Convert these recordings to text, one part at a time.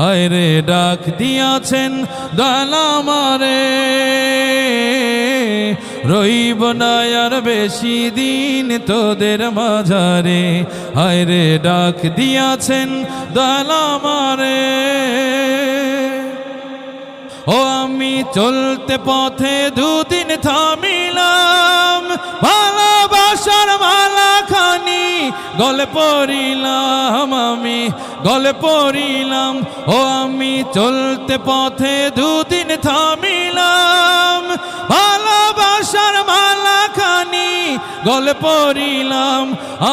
হায় রে ডাক দিয়াছেন দয়াল আমারে, রইব না আর বেশি দিন তোদের মাঝারে। হায় রে ডাক দিয়াছেন দয়াল আমারে, ও আমি চলতে পথে দুদিন থামিলাম, ভালোবাসার মালা খানি গলে পড়িলাম, আমি গলে পড়িলাম। ও আমি চলতে পথে দুদিন থামিলাম, ভালোবাসার মালা খানি গলে পড়িলাম।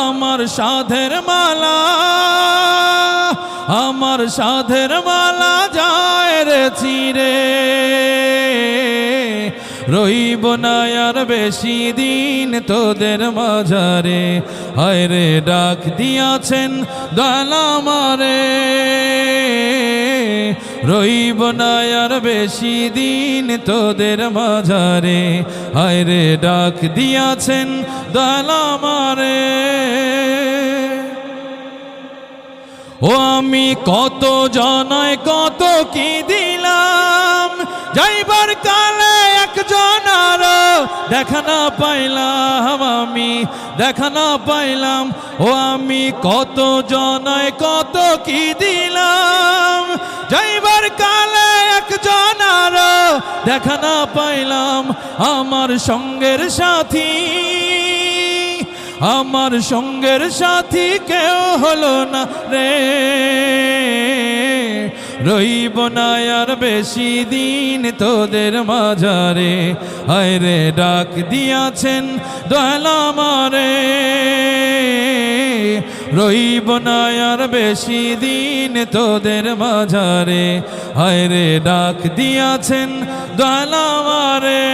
আমার সাধের মালা, আমার সাধের মালা যায় রে চিরে, রইব না আর বেশি দিন তোদের মাঝারে। হায় রে ডাক দিয়াছেন দয়াল আমারে, রইব না আর বেশি দিন তোদের মাঝারে। হায় রে ডাক দিয়াছেন দয়াল আমারে। ও আমি কত জনায় কত কি দিলাম, যাইবার কালে একজন আরো দেখা না পাইলাম, আমি দেখা না পাইলাম। ও আমি কত জনায় কত কি দিলাম, যাইবার কালে একজন আরো দেখা না পাইলাম। আমার সঙ্গের সাথী, আমার সঙ্গের সাথী কেউ হলো না রে, রইব না আর বেশি দিন তোদের মাঝারে। হায় রে ডাক দিয়াছেন দয়াল আমারে, রইব না আর বেশি দিন তোদের মাঝারে। হায় রে ডাক দিয়াছেন দয়াল আমারে।